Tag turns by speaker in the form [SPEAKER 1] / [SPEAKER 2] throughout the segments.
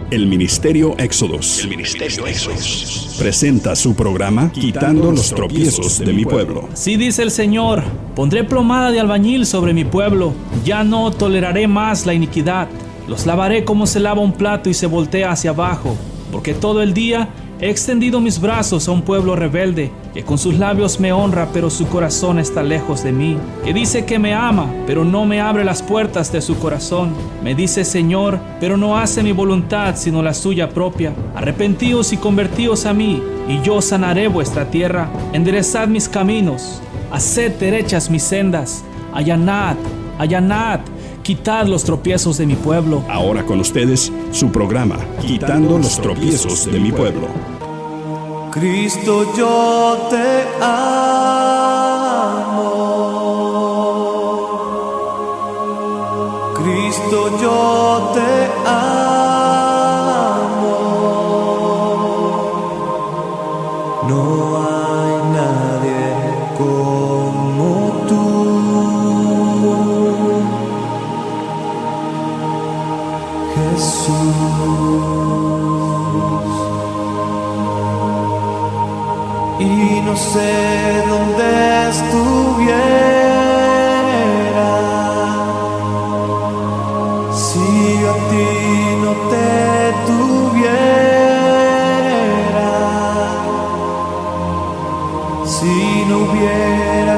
[SPEAKER 1] El Ministerio Éxodos presenta su programa Quitando los tropiezos de mi pueblo.
[SPEAKER 2] Así dice el Señor: pondré plomada de albañil sobre mi pueblo, ya no toleraré más la iniquidad. Los lavaré como se lava un plato y se voltea hacia abajo, porque todo el día he extendido mis brazos a un pueblo rebelde, que con sus labios me honra, pero su corazón está lejos de mí, que dice que me ama, pero no me abre las puertas de su corazón. Me dice Señor, pero no hace mi voluntad, sino la suya propia. Arrepentíos y convertíos a mí, y yo sanaré vuestra tierra. Enderezad mis caminos, haced derechas mis sendas. Allanad, allanad, quitad los tropiezos de mi pueblo.
[SPEAKER 1] Ahora con ustedes, su programa Quitando los tropiezos de mi pueblo.
[SPEAKER 3] Cristo, yo te amo. Cristo, yo te amo. No hay nadie como tú. Y no sé dónde estuviera si yo a ti no te tuviera, si no hubiera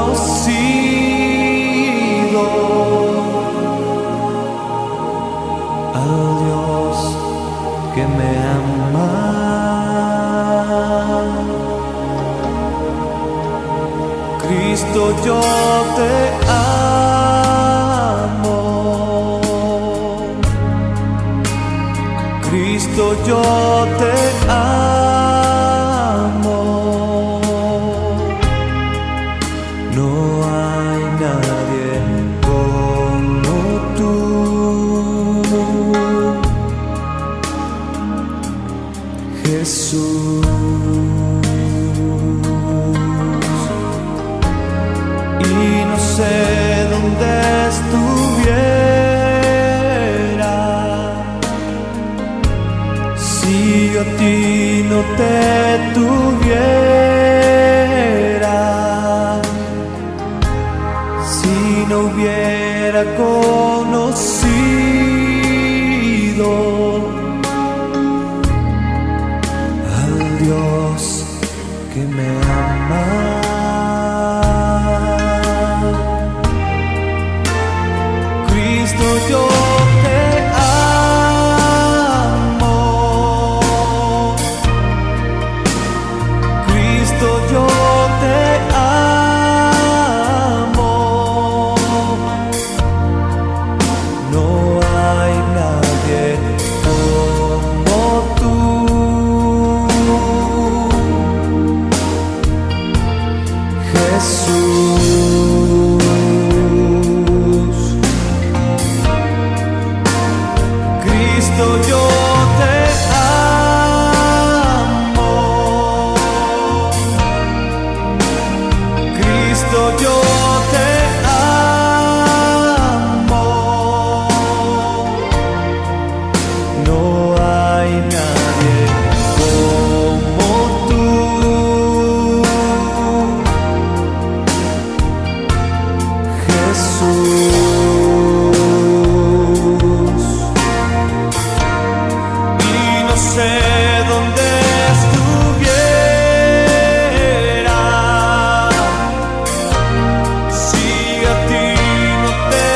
[SPEAKER 3] conocido al Dios que me ama. Cristo, yo te amo. Cristo, yo te amo. No hay nadie como tú. Jesús. Y no sé dónde estuviera si yo a ti no te tuviera, si no hubiera conocido al Dios que me ama. Cristo, yo te amo. Cristo, yo te amo. No hay nadie como tú. Jesús. Cristo, yo te amo. Cristo, yo te amo. No hay nadie como tú. Jesús. No sé dónde estuviera si a ti no te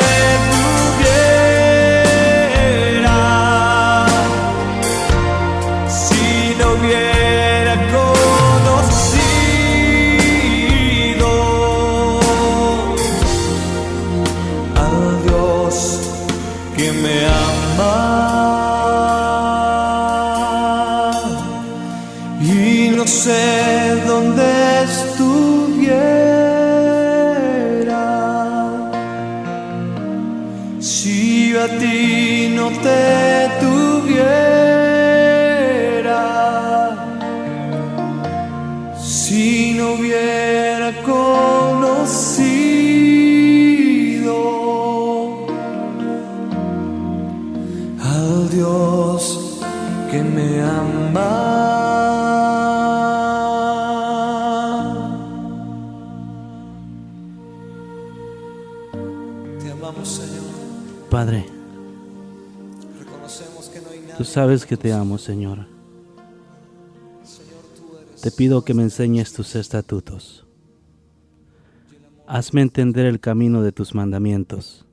[SPEAKER 3] tuviera, si no hubiera conocido al Dios que me ama. Y no sé dónde estuviera si yo a ti no te tuviera, si no hubiera conocido al Dios que me ama. Te amamos, Señor.
[SPEAKER 4] Padre,
[SPEAKER 3] Reconocemos que no hay nada.
[SPEAKER 4] tú sabes que te amo, Señor. Te pido que me enseñes tus estatutos. Hazme entender el camino de tus mandamientos,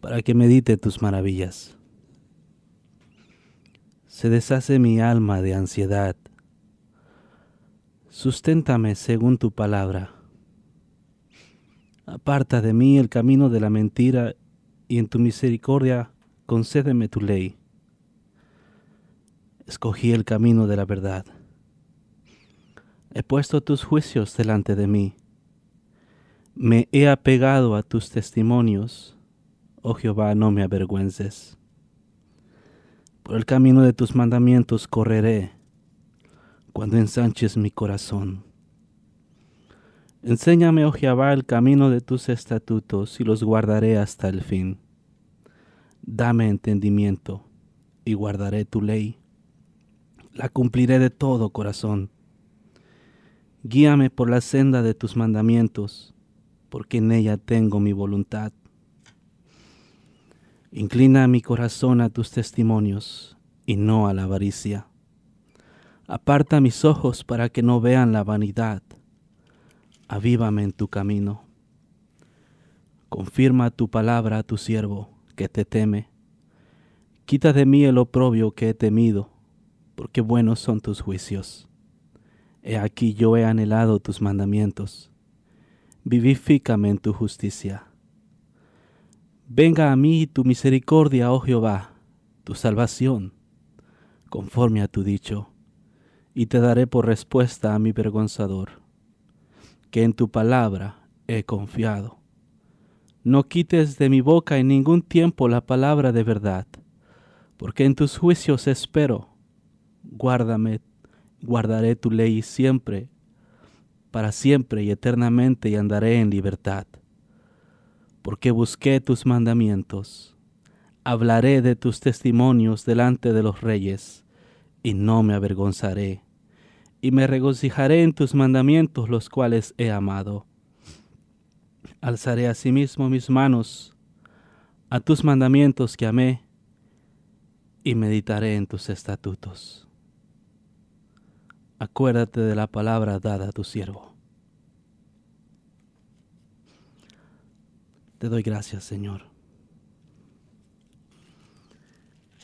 [SPEAKER 4] para que medite tus maravillas. Se deshace mi alma de ansiedad. Susténtame según tu palabra. Aparta de mí el camino de la mentira y en tu misericordia concédeme tu ley. Escogí el camino de la verdad. He puesto tus juicios delante de mí. Me he apegado a tus testimonios. Oh Jehová, no me avergüences. Por el camino de tus mandamientos correré, cuando ensanches mi corazón. Enséñame, oh Jehová, el camino de tus estatutos, y los guardaré hasta el fin. Dame entendimiento, y guardaré tu ley. La cumpliré de todo corazón. Guíame por la senda de tus mandamientos, porque en ella tengo mi voluntad. Inclina mi corazón a tus testimonios, y no a la avaricia. Aparta mis ojos para que no vean la vanidad. Avívame en tu camino. Confirma tu palabra a tu siervo, que te teme. Quita de mí el oprobio que he temido, porque buenos son tus juicios. He aquí yo he anhelado tus mandamientos. Vivifícame en tu justicia. Venga a mí tu misericordia, oh Jehová, tu salvación, conforme a tu dicho, y te daré por respuesta a mi vergonzador, que en tu palabra he confiado. No quites de mi boca en ningún tiempo la palabra de verdad, porque en tus juicios espero. Guardaré tu ley siempre, para siempre y eternamente, y andaré en libertad. Porque busqué tus mandamientos. Hablaré de tus testimonios delante de los reyes, y no me avergonzaré. Y me regocijaré en tus mandamientos, los cuales he amado. Alzaré asimismo mis manos a tus mandamientos que amé, y meditaré en tus estatutos. Acuérdate de la palabra dada a tu siervo. Te doy gracias, Señor.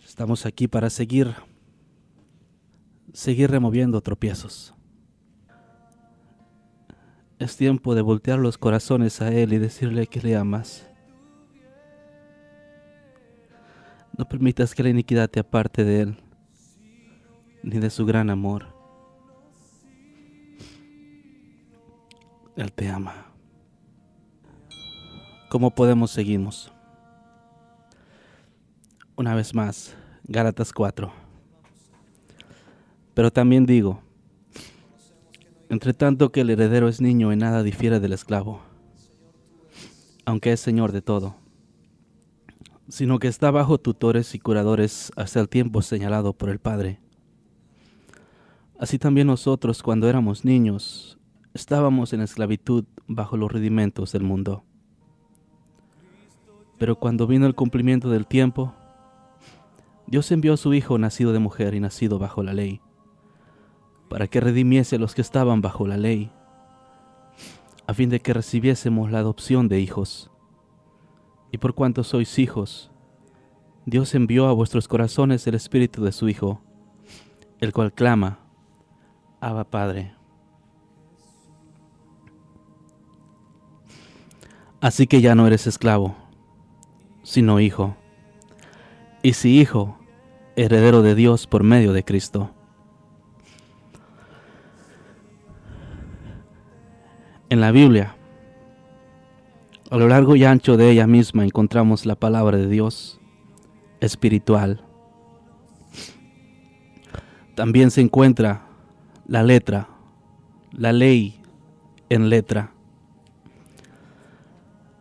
[SPEAKER 4] Estamos aquí para seguir removiendo tropiezos. Es tiempo de voltear los corazones a Él y decirle que le amas. No permitas que la iniquidad te aparte de Él, ni de su gran amor. Él te ama. ¿Cómo podemos seguirnos? Una vez más, Gálatas 4. Pero también digo, entre tanto que el heredero es niño, en nada difiere del esclavo, aunque es señor de todo, sino que está bajo tutores y curadores hasta el tiempo señalado por el Padre. Así también nosotros, cuando éramos niños, estábamos en esclavitud bajo los rudimentos del mundo. Pero cuando vino el cumplimiento del tiempo, Dios envió a su Hijo nacido de mujer y nacido bajo la ley, para que redimiese a los que estaban bajo la ley, a fin de que recibiésemos la adopción de hijos. Y por cuanto sois hijos, Dios envió a vuestros corazones el Espíritu de su Hijo, el cual clama, Abba, Padre. Así que ya no eres esclavo, sino hijo. Y si hijo, heredero de Dios por medio de Cristo. En la Biblia, a lo largo y ancho de ella misma encontramos la palabra de Dios espiritual. También se encuentra la letra, la ley en letra.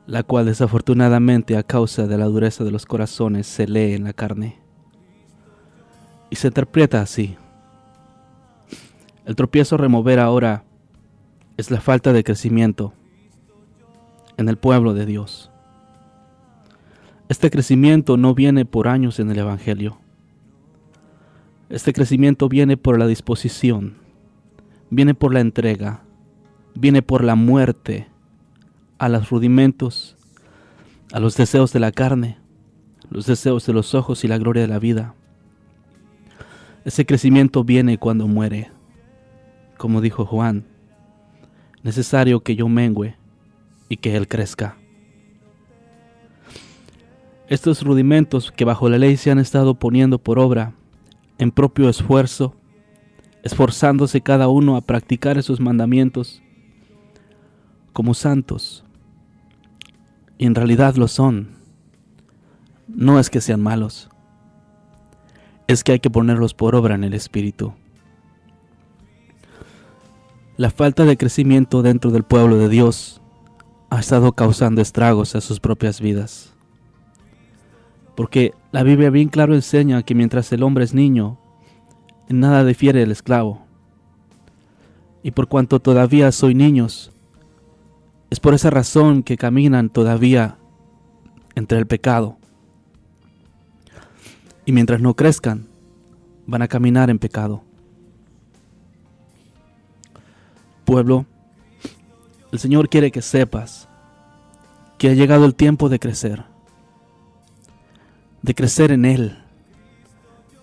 [SPEAKER 4] la cual desafortunadamente a causa de la dureza de los corazones se lee en la carne y se interpreta así. El tropiezo a remover ahora es la falta de crecimiento en el pueblo de Dios. Este crecimiento no viene por años en el Evangelio. Este crecimiento viene por la disposición, viene por la entrega, viene por la muerte a los rudimentos, a los deseos de la carne, los deseos de los ojos y la gloria de la vida. Ese crecimiento viene cuando muere. Como dijo Juan, necesario que yo mengüe y que Él crezca. Estos rudimentos que bajo la ley se han estado poniendo por obra en propio esfuerzo, esforzándose cada uno a practicar esos mandamientos como santos, y en realidad lo son. No es que sean malos, es que hay que ponerlos por obra en el Espíritu. La falta de crecimiento dentro del pueblo de Dios ha estado causando estragos a sus propias vidas. Porque la Biblia bien claro enseña que mientras el hombre es niño, en nada difiere del esclavo. Y por cuanto todavía soy niños, es por esa razón que caminan todavía entre el pecado. Y mientras no crezcan, van a caminar en pecado. Pueblo, el Señor quiere que sepas que ha llegado el tiempo de crecer en Él,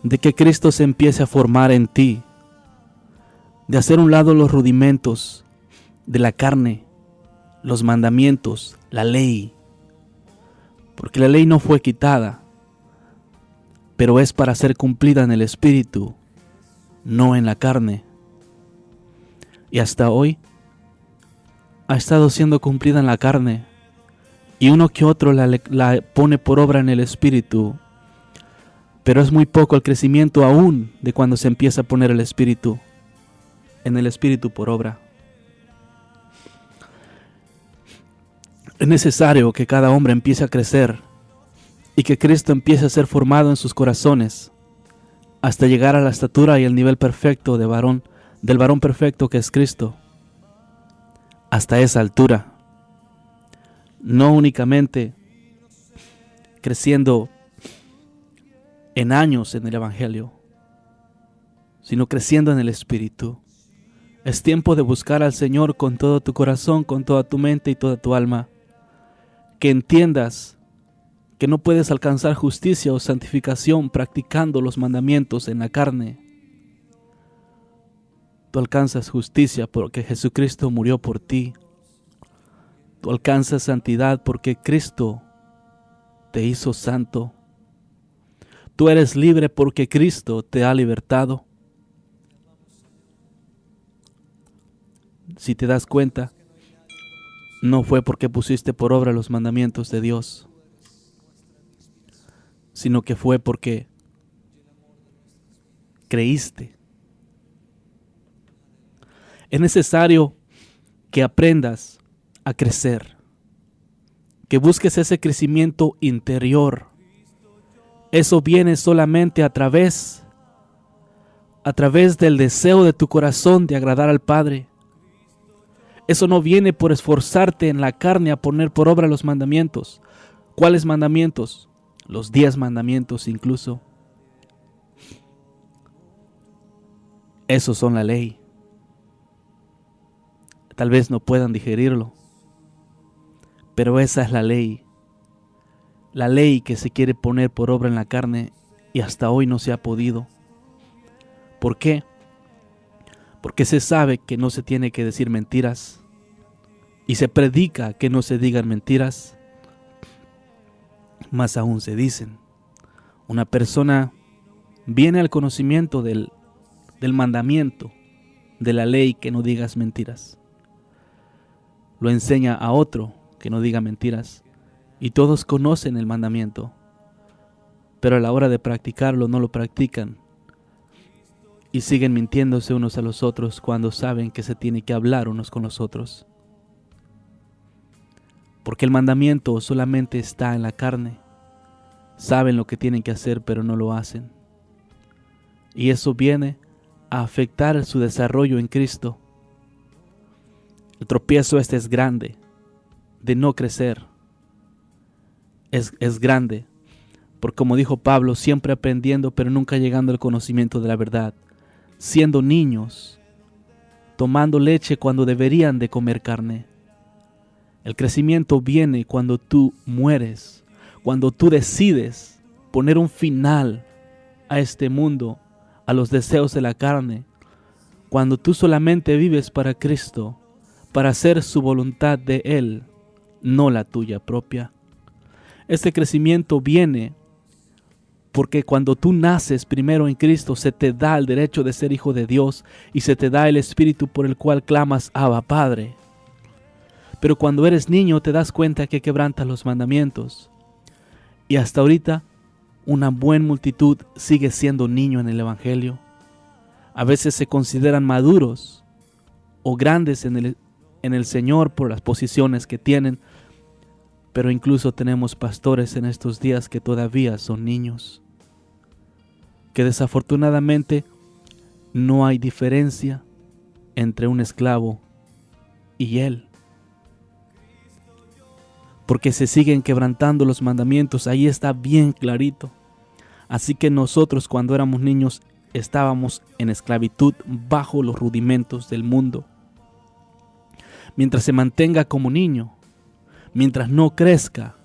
[SPEAKER 4] de que Cristo se empiece a formar en ti, de hacer a un lado los rudimentos de la carne, los mandamientos, la ley, porque la ley no fue quitada, pero es para ser cumplida en el Espíritu, no en la carne. Y hasta hoy ha estado siendo cumplida en la carne, y uno que otro la pone por obra en el Espíritu, pero es muy poco el crecimiento aún de cuando se empieza a poner el Espíritu por obra. Es necesario que cada hombre empiece a crecer y que Cristo empiece a ser formado en sus corazones hasta llegar a la estatura y el nivel perfecto del varón perfecto que es Cristo. Hasta esa altura. No únicamente creciendo en años en el Evangelio, sino creciendo en el Espíritu. Es tiempo de buscar al Señor con todo tu corazón, con toda tu mente y toda tu alma. Que entiendas que no puedes alcanzar justicia o santificación practicando los mandamientos en la carne. Tú alcanzas justicia porque Jesucristo murió por ti. Tú alcanzas santidad porque Cristo te hizo santo. Tú eres libre porque Cristo te ha libertado. Si te das cuenta, no fue porque pusiste por obra los mandamientos de Dios, sino que fue porque creíste. Es necesario que aprendas a crecer, que busques ese crecimiento interior. Eso viene solamente a través del deseo de tu corazón de agradar al Padre. Eso no viene por esforzarte en la carne a poner por obra los mandamientos. ¿Cuáles mandamientos? Los 10 mandamientos incluso. Esos son la ley. Tal vez no puedan digerirlo, pero esa es la ley. La ley que se quiere poner por obra en la carne y hasta hoy no se ha podido. ¿Por qué? Porque se sabe que no se tiene que decir mentiras y se predica que no se digan mentiras. Más aún se dicen. Una persona viene al conocimiento del mandamiento, de la ley que no digas mentiras. Lo enseña a otro que no diga mentiras y todos conocen el mandamiento, pero a la hora de practicarlo no lo practican y siguen mintiéndose unos a los otros cuando saben que se tiene que hablar unos con los otros. porque el mandamiento solamente está en la carne. Saben lo que tienen que hacer, pero no lo hacen. Y eso viene a afectar su desarrollo en Cristo. El tropiezo es grande, de no crecer. Es grande, porque como dijo Pablo, siempre aprendiendo, pero nunca llegando al conocimiento de la verdad. Siendo niños, tomando leche cuando deberían de comer carne. El crecimiento viene cuando tú mueres, cuando tú decides poner un final a este mundo, a los deseos de la carne, cuando tú solamente vives para Cristo, para hacer su voluntad de Él, no la tuya propia. Este crecimiento viene porque cuando tú naces primero en Cristo, se te da el derecho de ser hijo de Dios y se te da el Espíritu por el cual clamas, Abba, Padre. Pero cuando eres niño te das cuenta que quebrantas los mandamientos. Y hasta ahorita una buena multitud sigue siendo niño en el Evangelio. A veces se consideran maduros o grandes en el Señor por las posiciones que tienen. Pero incluso tenemos pastores en estos días que todavía son niños. Que desafortunadamente no hay diferencia entre un esclavo y él. Porque se siguen quebrantando los mandamientos, ahí está bien clarito. Así que nosotros cuando éramos niños estábamos en esclavitud bajo los rudimentos del mundo. Mientras se mantenga como niño, mientras no crezca,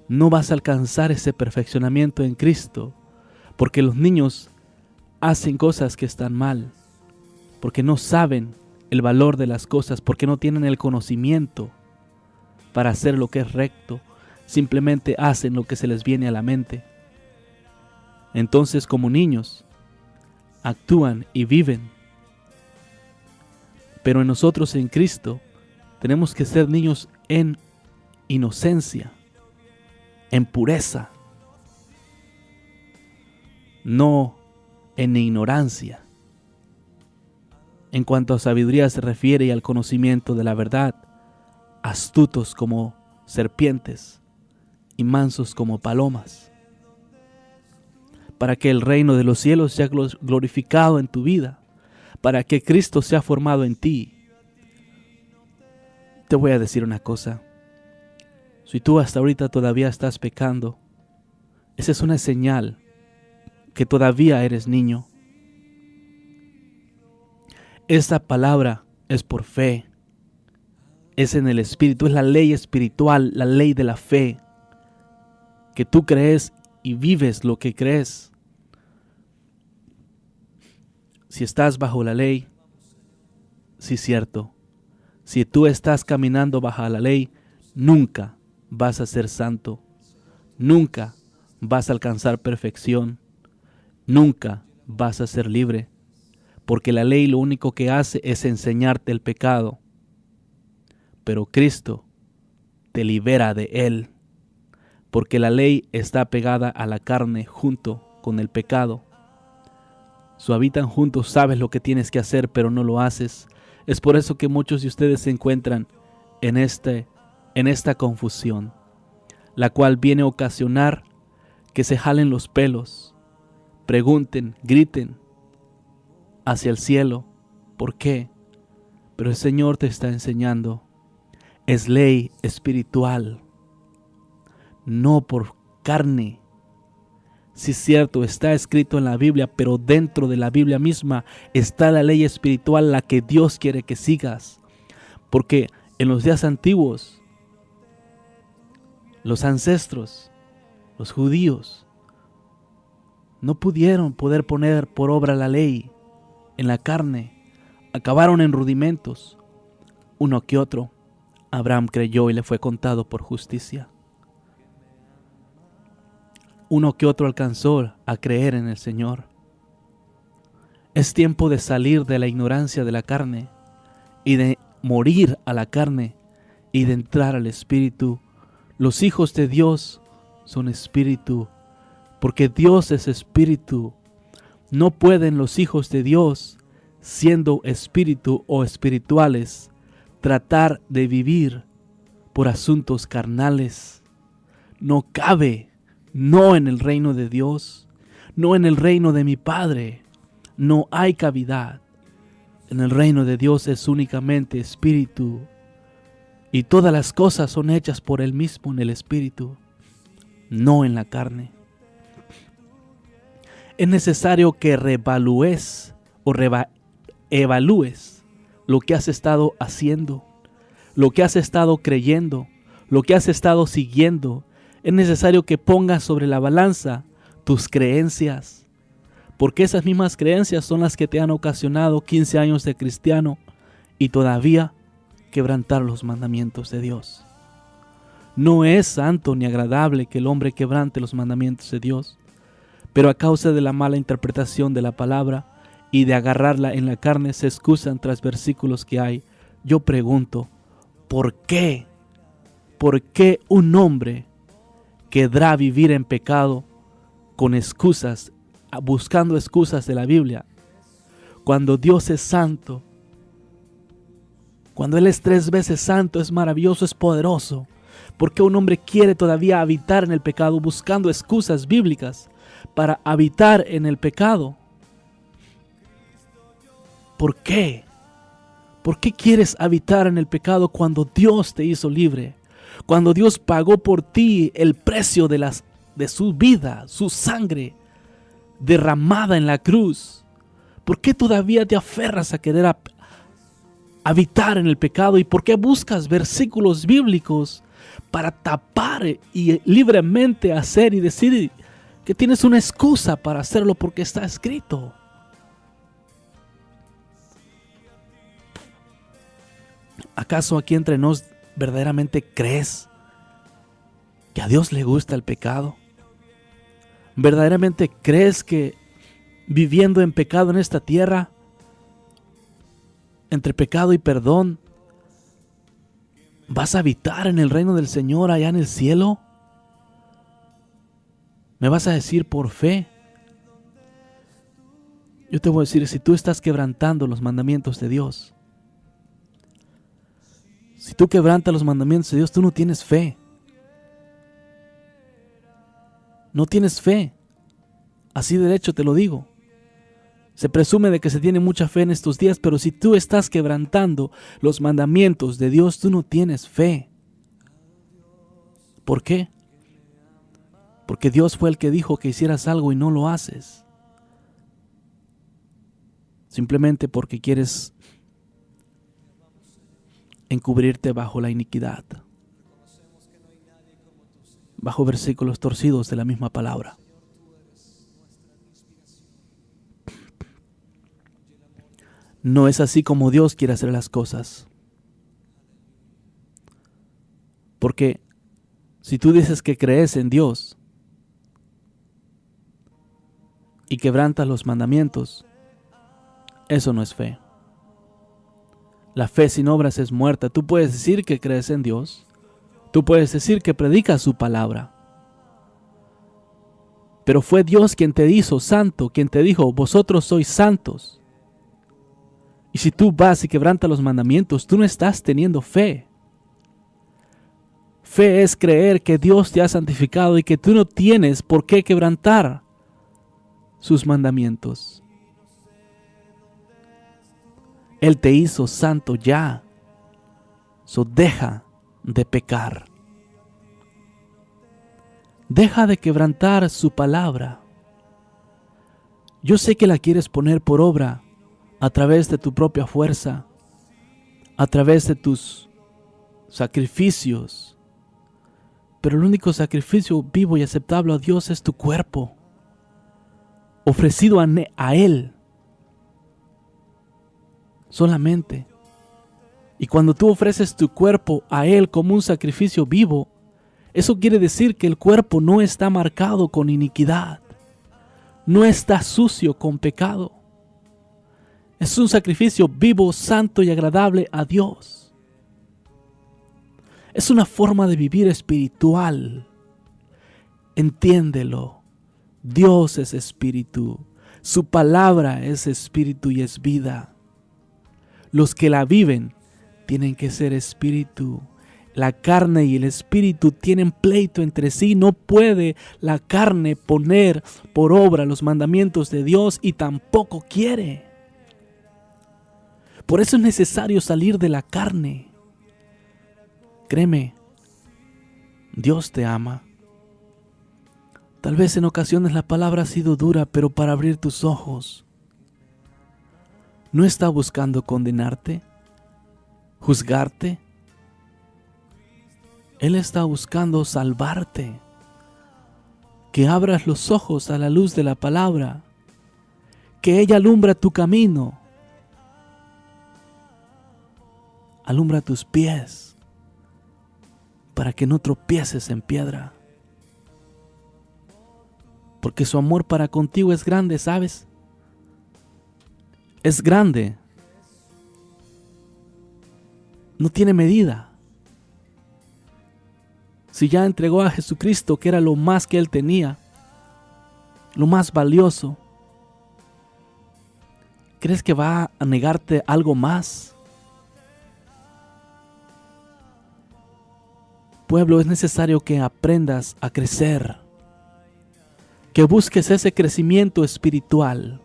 [SPEAKER 4] no vas a alcanzar ese perfeccionamiento en Cristo, porque los niños hacen cosas que están mal, porque no saben el valor de las cosas, porque no tienen el conocimiento para hacer lo que es recto, simplemente hacen lo que se les viene a la mente. Entonces, como niños, actúan y viven. Pero en nosotros en Cristo tenemos que ser niños en inocencia, en pureza, no en ignorancia. En cuanto a sabiduría se refiere y al conocimiento de la verdad, astutos como serpientes y mansos como palomas, para que el reino de los cielos sea glorificado en tu vida, para que Cristo sea formado en ti. Te voy a decir una cosa. Si tú hasta ahorita todavía estás pecando, esa es una señal que todavía eres niño. Esta palabra es por fe, es en el Espíritu, es la ley espiritual, la ley de la fe, que tú crees y vives lo que crees. Si estás bajo la ley, sí es cierto. Si tú estás caminando bajo la ley, nunca vas a ser santo. Nunca vas a alcanzar perfección. Nunca vas a ser libre. Porque la ley lo único que hace es enseñarte el pecado. Pero Cristo te libera de él. Porque la ley está pegada a la carne junto con el pecado. Habitan juntos, sabes lo que tienes que hacer, pero no lo haces. Es por eso que muchos de ustedes se encuentran en esta confusión, la cual viene a ocasionar que se jalen los pelos, pregunten, griten hacia el cielo. ¿Por qué? Pero el Señor te está enseñando. Es ley espiritual, no por carne. Sí es cierto, está escrito en la Biblia, pero dentro de la Biblia misma está la ley espiritual, la que Dios quiere que sigas. Porque en los días antiguos, los ancestros, los judíos, no pudieron poner por obra la ley en la carne. Acabaron en rudimentos. Uno que otro, Abraham creyó y le fue contado por justicia. Uno que otro alcanzó a creer en el Señor. Es tiempo de salir de la ignorancia de la carne y de morir a la carne y de entrar al Espíritu. Los hijos de Dios son Espíritu, porque Dios es Espíritu. No pueden los hijos de Dios, siendo Espíritu o espirituales, tratar de vivir por asuntos carnales. No cabe, no en el reino de Dios, no en el reino de mi Padre. No hay cavidad. En el reino de Dios es únicamente espíritu. Y todas las cosas son hechas por Él mismo en el espíritu, no en la carne. Es necesario que reevalúes o evalúes lo que has estado haciendo, lo que has estado creyendo, lo que has estado siguiendo. Es necesario que pongas sobre la balanza tus creencias, porque esas mismas creencias son las que te han ocasionado 15 años de cristiano y todavía quebrantar los mandamientos de Dios. No es santo ni agradable que el hombre quebrante los mandamientos de Dios, pero a causa de la mala interpretación de la palabra y de agarrarla en la carne se excusan tras versículos que hay. Yo pregunto, ¿por qué? ¿Por qué un hombre querrá vivir en pecado con excusas, buscando excusas de la Biblia, cuando Dios es santo? Cuando Él es 3 veces santo, es maravilloso, es poderoso. ¿Por qué un hombre quiere todavía habitar en el pecado buscando excusas bíblicas para habitar en el pecado? ¿Por qué? ¿Por qué quieres habitar en el pecado cuando Dios te hizo libre? Cuando Dios pagó por ti el precio de su vida, su sangre derramada en la cruz. ¿Por qué todavía te aferras a querer habitar en el pecado? ¿Y por qué buscas versículos bíblicos para tapar y libremente hacer y decir que tienes una excusa para hacerlo porque está escrito? ¿Acaso aquí entre nos verdaderamente crees que a Dios le gusta el pecado? ¿Verdaderamente crees que viviendo en pecado en esta tierra, entre pecado y perdón, vas a habitar en el reino del Señor allá en el cielo? ¿Me vas a decir por fe? Yo te voy a decir, si tú estás quebrantando los mandamientos de Dios, si tú quebrantas los mandamientos de Dios, tú no tienes fe. No tienes fe. Así de hecho te lo digo. Se presume de que se tiene mucha fe en estos días, pero si tú estás quebrantando los mandamientos de Dios, tú no tienes fe. ¿Por qué? Porque Dios fue el que dijo que hicieras algo y no lo haces. Simplemente porque quieres encubrirte bajo la iniquidad, bajo versículos torcidos de la misma palabra. No es así como Dios quiere hacer las cosas. Porque si tú dices que crees en Dios y quebrantas los mandamientos, eso no es fe. La fe sin obras es muerta. Tú puedes decir que crees en Dios. Tú puedes decir que predicas su palabra. Pero fue Dios quien te hizo santo, quien te dijo, vosotros sois santos. Y si tú vas y quebrantas los mandamientos, tú no estás teniendo fe. Fe es creer que Dios te ha santificado y que tú no tienes por qué quebrantar sus mandamientos. Él te hizo santo ya. So deja de pecar. Deja de quebrantar su palabra. Yo sé que la quieres poner por obra a través de tu propia fuerza, a través de tus sacrificios. Pero el único sacrificio vivo y aceptable a Dios es tu cuerpo, ofrecido a Él solamente. Y cuando tú ofreces tu cuerpo a Él como un sacrificio vivo, eso quiere decir que el cuerpo no está marcado con iniquidad, no está sucio con pecado. Es un sacrificio vivo, santo y agradable a Dios. Es una forma de vivir espiritual. Entiéndelo. Dios es espíritu. Su palabra es espíritu y es vida. Los que la viven tienen que ser espíritu. la carne y el espíritu tienen pleito entre sí. No puede la carne poner por obra los mandamientos de Dios y tampoco quiere. Por eso es necesario salir de la carne. Créeme, Dios te ama. Tal vez en ocasiones la palabra ha sido dura, pero para abrir tus ojos. No está buscando condenarte, juzgarte. Él está buscando salvarte. Que abras los ojos a la luz de la palabra. Que ella alumbra tu camino. Alumbra tus pies para que no tropieces en piedra. Porque su amor para contigo es grande, ¿sabes? Es grande. No tiene medida. Si ya entregó a Jesucristo, que era lo más que Él tenía, lo más valioso, ¿crees que va a negarte algo más? Pueblo, es necesario que aprendas a crecer, que busques ese crecimiento espiritual.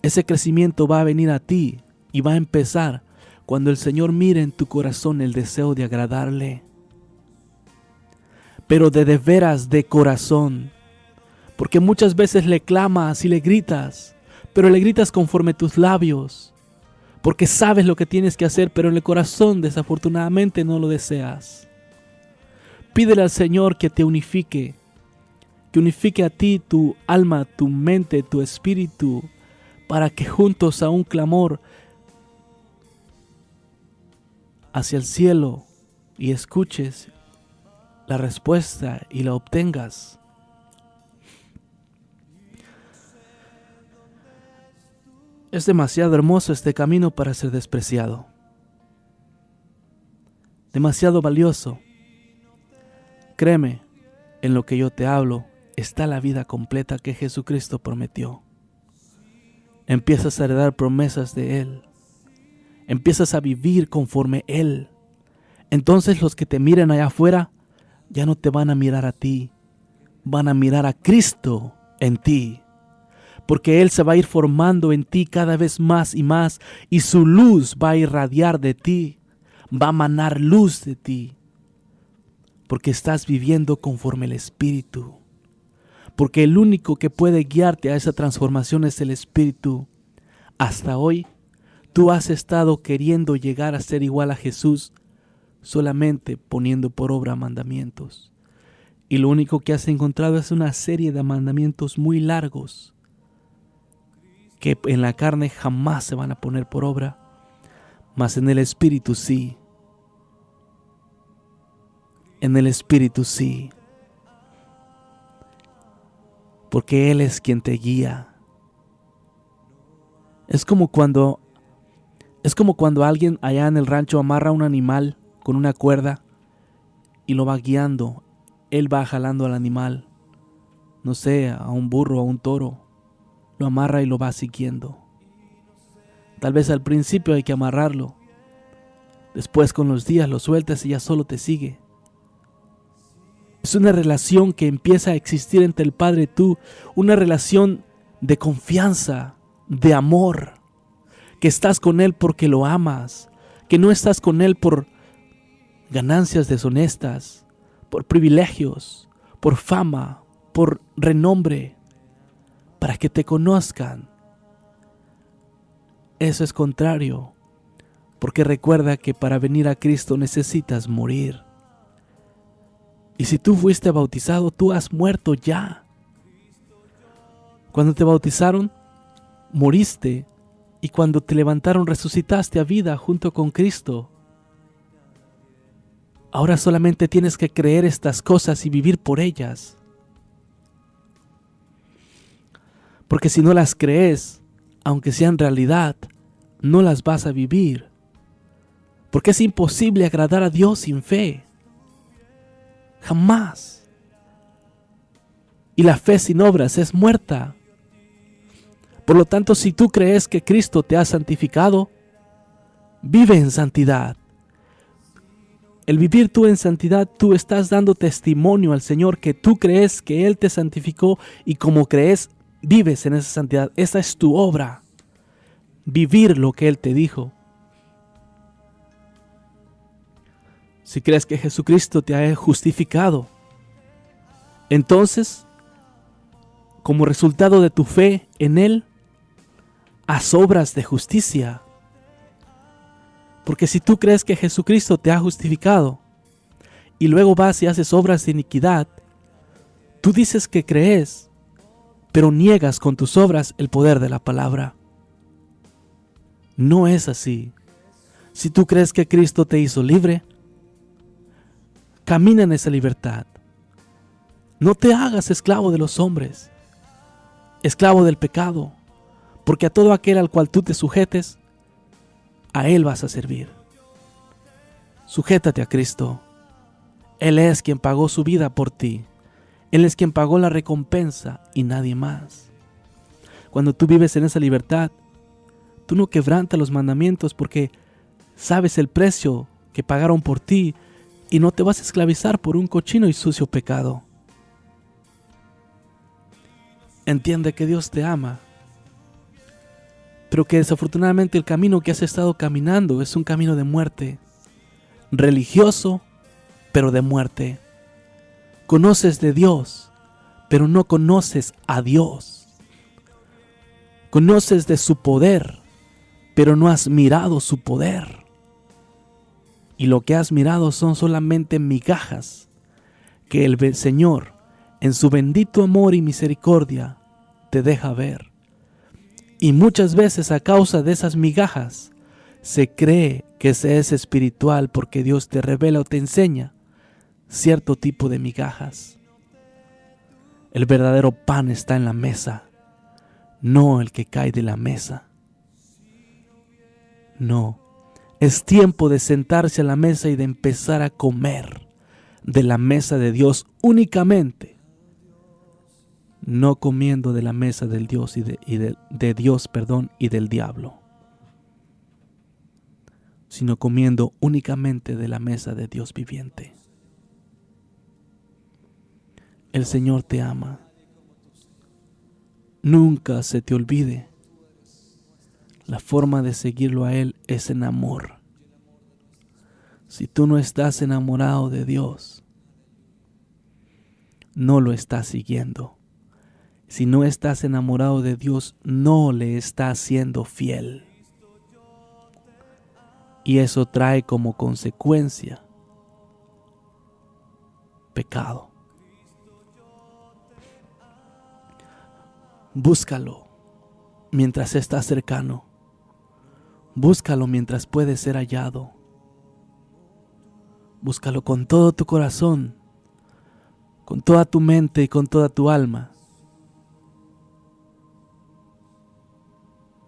[SPEAKER 4] Ese crecimiento va a venir a ti y va a empezar cuando el Señor mire en tu corazón el deseo de agradarle. Pero de veras de corazón, porque muchas veces le clamas y le gritas, pero le gritas conforme tus labios, porque sabes lo que tienes que hacer, pero en el corazón desafortunadamente no lo deseas. Pídele al Señor que te unifique, que unifique a ti tu alma, tu mente, tu espíritu, para que juntos a un clamor hacia el cielo y escuches la respuesta y la obtengas. Es demasiado hermoso este camino para ser despreciado. Demasiado valioso. Créeme, en lo que yo te hablo está la vida completa que Jesucristo prometió. Empiezas a heredar promesas de Él. Empiezas a vivir conforme Él. Entonces los que te miren allá afuera ya no te van a mirar a ti, van a mirar a Cristo en ti, porque Él se va a ir formando en ti cada vez más y su luz va a irradiar de ti, va a manar luz de ti, porque estás viviendo conforme el Espíritu, porque el único que puede guiarte a esa transformación es el Espíritu. Hasta hoy, tú has estado queriendo llegar a ser igual a Jesús, solamente poniendo por obra mandamientos. Y lo único que has encontrado es una serie de mandamientos muy largos que en la carne jamás se van a poner por obra, mas en el Espíritu sí. En el Espíritu sí. Porque Él es quien te guía. Es como cuando alguien allá en el rancho amarra a un animal con una cuerda y lo va guiando. Él va jalando al animal, no sé, a un burro, a un toro. Lo amarra y lo va siguiendo. Tal vez al principio hay que amarrarlo. Después con los días lo sueltas y ya solo te sigue. Es una relación que empieza a existir entre el Padre y tú. Una relación de confianza, de amor. Que estás con Él porque lo amas. Que no estás con Él por ganancias deshonestas, por privilegios, por fama, por renombre, para que te conozcan. Eso es contrario, porque recuerda que para venir a Cristo necesitas morir. Y si tú fuiste bautizado, tú has muerto ya. Cuando te bautizaron, moriste, y cuando te levantaron, resucitaste a vida junto con Cristo. Ahora solamente tienes que creer estas cosas y vivir por ellas. Porque si no las crees, aunque sean realidad, no las vas a vivir. Porque es imposible agradar a Dios sin fe. Jamás. Y la fe sin obras es muerta. Por lo tanto, si tú crees que Cristo te ha santificado, vive en santidad. El vivir tú en santidad, tú estás dando testimonio al Señor que tú crees que Él te santificó y como crees, vives en esa santidad. Esa es tu obra. Vivir lo que Él te dijo. Si crees que Jesucristo te ha justificado, entonces, como resultado de tu fe en Él, haz obras de justicia. Porque si tú crees que Jesucristo te ha justificado y luego vas y haces obras de iniquidad, tú dices que crees, pero niegas con tus obras el poder de la palabra. No es así. Si tú crees que Cristo te hizo libre, camina en esa libertad. No te hagas esclavo de los hombres, esclavo del pecado, porque a todo aquel al cual tú te sujetes, a Él vas a servir. Sujétate a Cristo. Él es quien pagó su vida por ti. Él es quien pagó la recompensa y nadie más. Cuando tú vives en esa libertad, tú no quebrantas los mandamientos porque sabes el precio que pagaron por ti y no te vas a esclavizar por un cochino y sucio pecado. Entiende que Dios te ama, pero que desafortunadamente el camino que has estado caminando es un camino de muerte, religioso, pero de muerte. Conoces de Dios, pero no conoces a Dios. Conoces de su poder, pero no has mirado su poder. Y lo que has mirado son solamente migajas que el Señor, en su bendito amor y misericordia, te deja ver. Y muchas veces a causa de esas migajas se cree que se es espiritual porque Dios te revela o te enseña cierto tipo de migajas. El verdadero pan está en la mesa, no el que cae de la mesa. No, es tiempo de sentarse a la mesa y de empezar a comer de la mesa de Dios únicamente. No comiendo de la mesa del Dios de Dios, y del diablo, sino comiendo únicamente de la mesa de Dios viviente. El Señor te ama. Nunca se te olvide. La forma de seguirlo a Él es en amor. Si tú no estás enamorado de Dios, no lo estás siguiendo. Si no estás enamorado de Dios, no le estás siendo fiel. Y eso trae como consecuencia pecado. Búscalo mientras está cercano. Búscalo mientras puede ser hallado. Búscalo con todo tu corazón, con toda tu mente y con toda tu alma.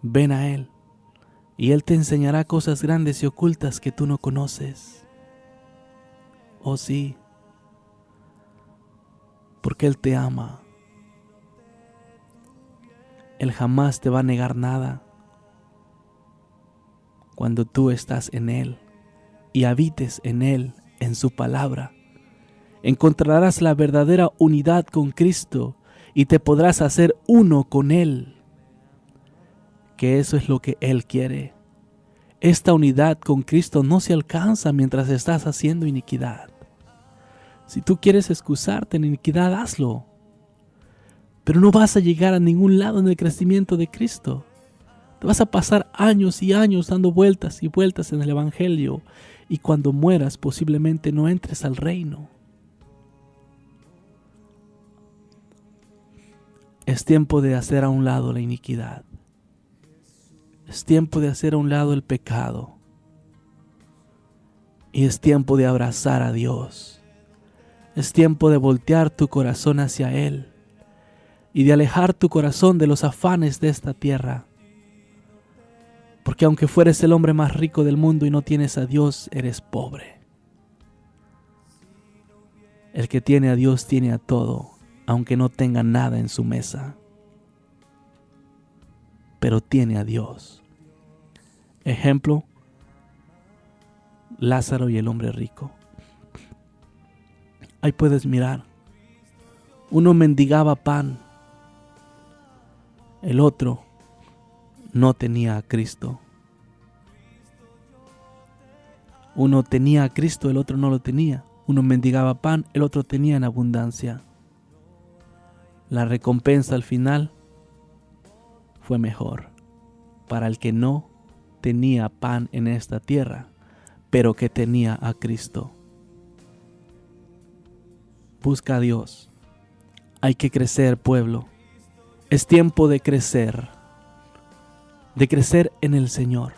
[SPEAKER 4] Ven a Él y Él te enseñará cosas grandes y ocultas que tú no conoces. Oh sí, porque Él te ama. Él jamás te va a negar nada. Cuando tú estás en Él y habites en Él, en su palabra, encontrarás la verdadera unidad con Cristo y te podrás hacer uno con Él. Que eso es lo que Él quiere. Esta unidad con Cristo no se alcanza mientras estás haciendo iniquidad. Si tú quieres excusarte en iniquidad, hazlo. Pero no vas a llegar a ningún lado en el crecimiento de Cristo. Te vas a pasar años y años dando vueltas y vueltas en el Evangelio y cuando mueras posiblemente no entres al reino. Es tiempo de hacer a un lado la iniquidad. Es tiempo de hacer a un lado el pecado. Y es tiempo de abrazar a Dios. Es tiempo de voltear tu corazón hacia Él y de alejar tu corazón de los afanes de esta tierra. Porque aunque fueres el hombre más rico del mundo y no tienes a Dios, eres pobre. El que tiene a Dios tiene a todo, aunque no tenga nada en su mesa. Pero tiene a Dios. Ejemplo, Lázaro y el hombre rico. Ahí puedes mirar. Uno mendigaba pan. El otro no tenía a Cristo. Uno tenía a Cristo, el otro no lo tenía. Uno mendigaba pan, el otro tenía en abundancia. La recompensa al final fue mejor para el que no tenía pan en esta tierra, pero que tenía a Cristo. Busca a Dios. Hay que crecer, pueblo. Es tiempo de crecer en el Señor.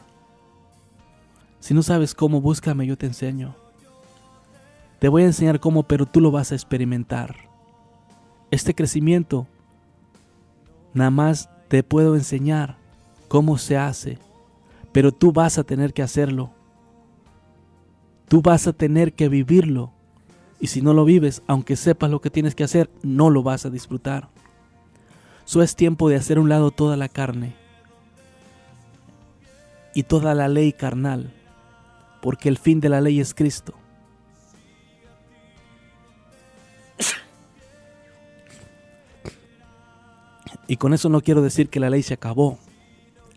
[SPEAKER 4] Si no sabes cómo, búscame, yo te enseño. Te voy a enseñar cómo, pero tú lo vas a experimentar. Este crecimiento, nada más te puedo enseñar cómo se hace, pero tú vas a tener que hacerlo. Tú vas a tener que vivirlo. Y si no lo vives, aunque sepas lo que tienes que hacer, no lo vas a disfrutar. Es tiempo de hacer a un lado toda la carne y toda la ley carnal, porque el fin de la ley es Cristo. Y con eso no quiero decir que la ley se acabó,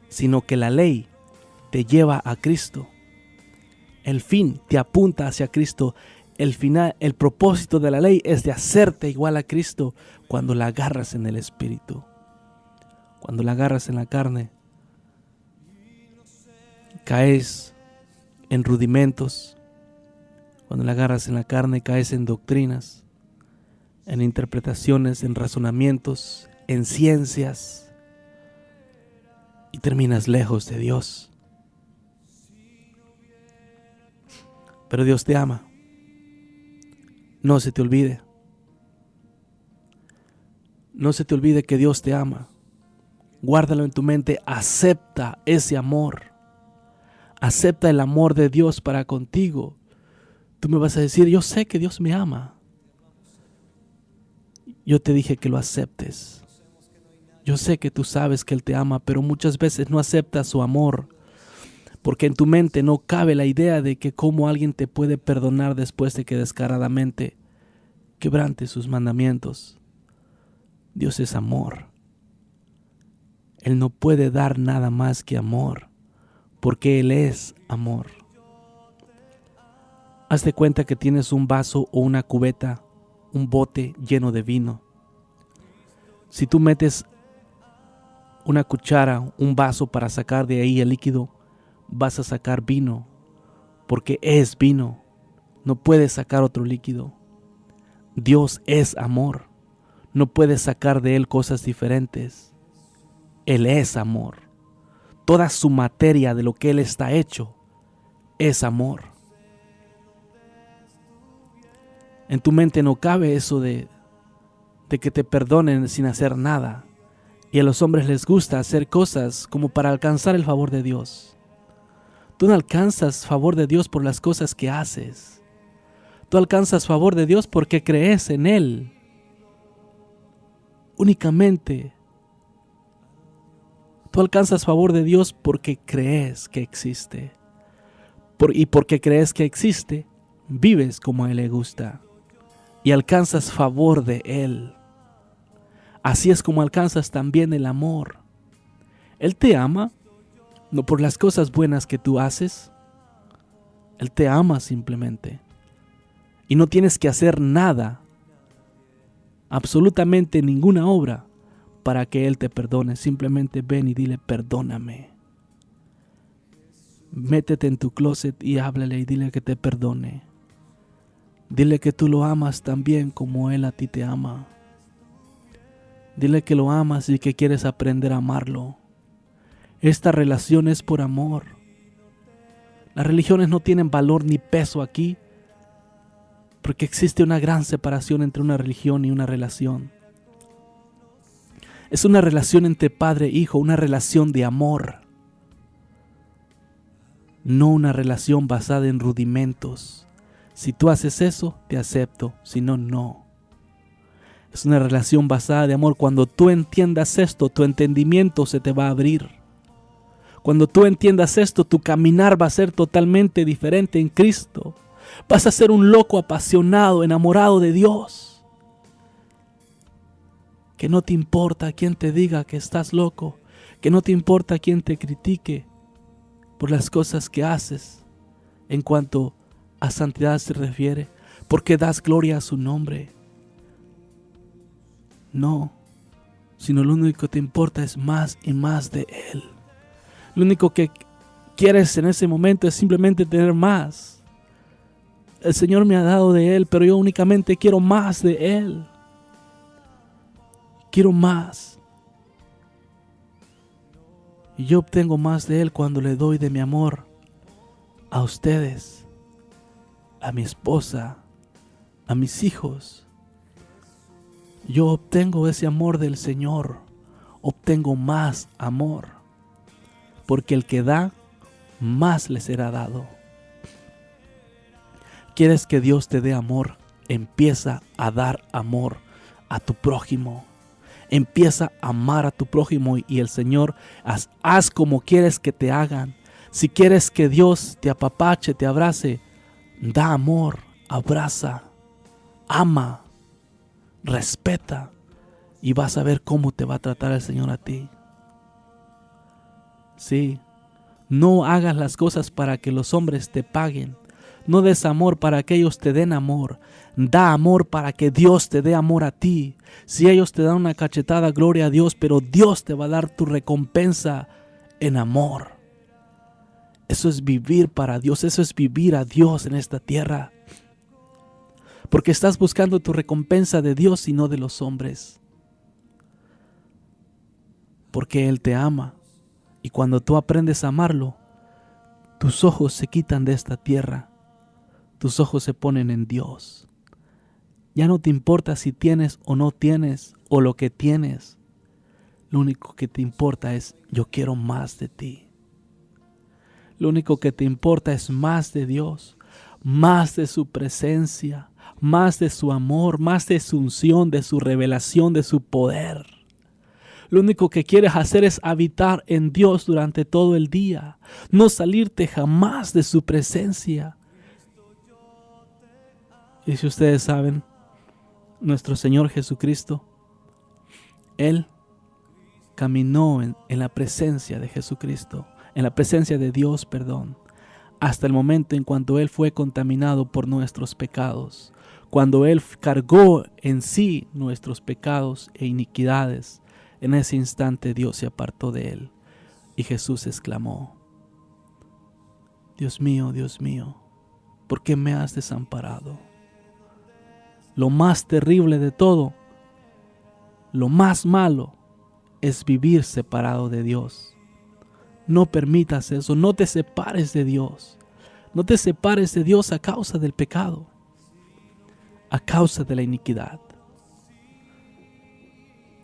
[SPEAKER 4] sino que la ley te lleva a Cristo. El fin te apunta hacia Cristo. El final, el propósito de la ley es de hacerte igual a Cristo cuando la agarras en el Espíritu. Cuando la agarras en la carne, caes en rudimentos. Cuando la agarras en la carne, caes en doctrinas, en interpretaciones, en razonamientos, en ciencias, y terminas lejos de Dios. Pero Dios te ama. No se te olvide. No se te olvide que Dios te ama. Guárdalo en tu mente. Acepta ese amor. Acepta el amor de Dios para contigo. Tú me vas a decir, yo sé que Dios me ama. Yo te dije que lo aceptes. Yo sé que tú sabes que Él te ama, pero muchas veces no aceptas su amor. Porque en tu mente no cabe la idea de que cómo alguien te puede perdonar después de que descaradamente quebrante sus mandamientos. Dios es amor. Él no puede dar nada más que amor, porque Él es amor. Hazte cuenta que tienes un vaso o una cubeta, un bote lleno de vino. Si tú metes una cuchara, un vaso para sacar de ahí el líquido, vas a sacar vino, porque es vino. No puedes sacar otro líquido. Dios es amor. No puedes sacar de Él cosas diferentes. Él es amor. Toda su materia de lo que Él está hecho es amor. En tu mente no cabe eso de que te perdonen sin hacer nada. Y a los hombres les gusta hacer cosas como para alcanzar el favor de Dios. Tú no alcanzas favor de Dios por las cosas que haces. Tú alcanzas favor de Dios porque crees en Él. Únicamente. Tú alcanzas favor de Dios porque crees que existe. Y porque crees que existe, vives como a Él le gusta. Y alcanzas favor de Él. Así es como alcanzas también el amor. Él te ama. No por las cosas buenas que tú haces. Él te ama simplemente. Y no tienes que hacer nada, absolutamente ninguna obra, para que Él te perdone. Simplemente ven y dile, perdóname. Métete en tu closet y háblale y dile que te perdone. Dile que tú lo amas tan bien como Él a ti te ama. Dile que lo amas y que quieres aprender a amarlo. Esta relación es por amor. Las religiones no tienen valor ni peso aquí, porque existe una gran separación entre una religión y una relación. Es una relación entre padre e hijo, una relación de amor. No una relación basada en rudimentos. Si tú haces eso, te acepto, si no, no. Es una relación basada de amor. Cuando tú entiendas esto, tu entendimiento se te va a abrir. Cuando tú entiendas esto, tu caminar va a ser totalmente diferente en Cristo. Vas a ser un loco apasionado, enamorado de Dios. Que no te importa quién te diga que estás loco. Que no te importa quién te critique por las cosas que haces en cuanto a santidad se refiere. Porque das gloria a su nombre. No, sino lo único que te importa es más y más de Él. Lo único que quieres en ese momento es simplemente tener más. El Señor me ha dado de Él, pero yo únicamente quiero más de Él. Quiero más. Y yo obtengo más de Él cuando le doy de mi amor a ustedes, a mi esposa, a mis hijos. Yo obtengo ese amor del Señor. Obtengo más amor. Porque el que da, más le será dado. ¿Quieres que Dios te dé amor? Empieza a dar amor a tu prójimo. Empieza a amar a tu prójimo y el Señor, haz como quieres que te hagan. Si quieres que Dios te apapache, te abrace, da amor, abraza, ama, respeta y vas a ver cómo te va a tratar el Señor a ti. Sí, no hagas las cosas para que los hombres te paguen. No des amor para que ellos te den amor. Da amor para que Dios te dé amor a ti. Si ellos te dan una cachetada, gloria a Dios, pero Dios te va a dar tu recompensa en amor. Eso es vivir para Dios, eso es vivir a Dios en esta tierra. Porque estás buscando tu recompensa de Dios y no de los hombres. Porque Él te ama. Y cuando tú aprendes a amarlo, tus ojos se quitan de esta tierra. Tus ojos se ponen en Dios. Ya no te importa si tienes o no tienes o lo que tienes. Lo único que te importa es yo quiero más de ti. Lo único que te importa es más de Dios, más de su presencia, más de su amor, más de su unción, de su revelación, de su poder. Lo único que quieres hacer es habitar en Dios durante todo el día, no salirte jamás de su presencia. Y si ustedes saben, nuestro Señor Jesucristo, Él caminó en la presencia de Jesucristo, en la presencia de Dios, hasta el momento en cuando Él fue contaminado por nuestros pecados, cuando Él cargó en sí nuestros pecados e iniquidades. En ese instante Dios se apartó de Él y Jesús exclamó: Dios mío, ¿por qué me has desamparado? Lo más terrible de todo, lo más malo, es vivir separado de Dios. No permitas eso, no te separes de Dios. No te separes de Dios a causa del pecado, a causa de la iniquidad.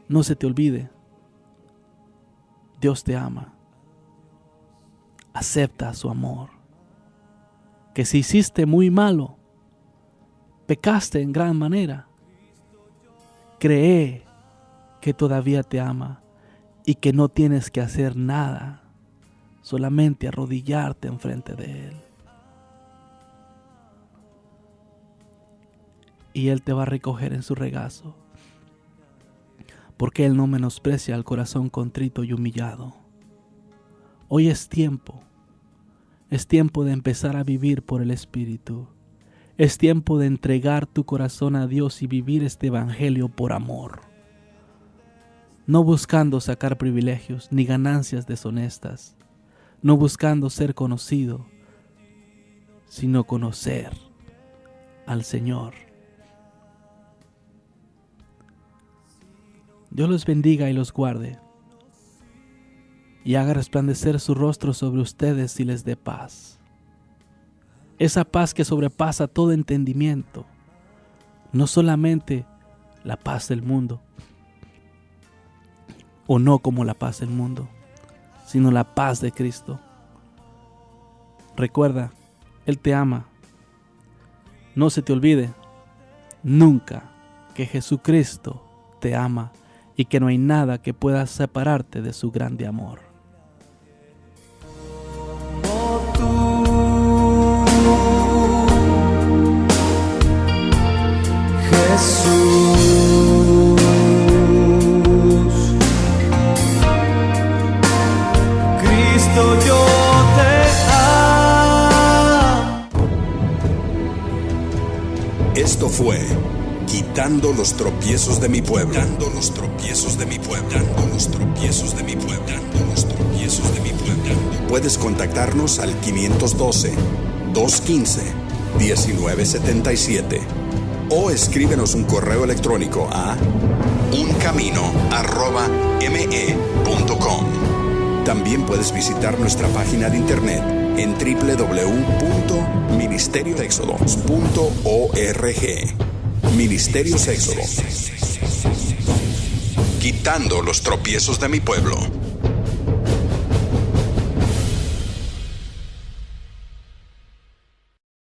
[SPEAKER 4] No se te olvide, Dios te ama. Acepta su amor. Que si hiciste muy malo, pecaste en gran manera, cree que todavía te ama y que no tienes que hacer nada, solamente arrodillarte enfrente de Él. Y Él te va a recoger en su regazo, porque Él no menosprecia al corazón contrito y humillado. Hoy es tiempo de empezar a vivir por el Espíritu. Es tiempo de entregar tu corazón a Dios y vivir este evangelio por amor. No buscando sacar privilegios ni ganancias deshonestas. No buscando ser conocido, sino conocer al Señor. Dios los bendiga y los guarde, y haga resplandecer su rostro sobre ustedes y les dé paz. Esa paz que sobrepasa todo entendimiento, no solamente la paz del mundo, o no como la paz del mundo, sino la paz de Cristo. Recuerda, Él te ama. No se te olvide nunca que Jesucristo te ama y que no hay nada que pueda separarte de su grande amor.
[SPEAKER 1] fue Quitando los tropiezos de mi pueblo. Quitando los tropiezos de mi pueblo. Quitando los tropiezos de mi pueblo. Quitando los tropiezos de mi pueblo. Puedes contactarnos al 512-215-1977 o escríbenos un correo electrónico a uncamino@me.com. También puedes visitar nuestra página de internet en www.ministeriosexodos.org. Ministerios Éxodos. Quitando los tropiezos de mi pueblo.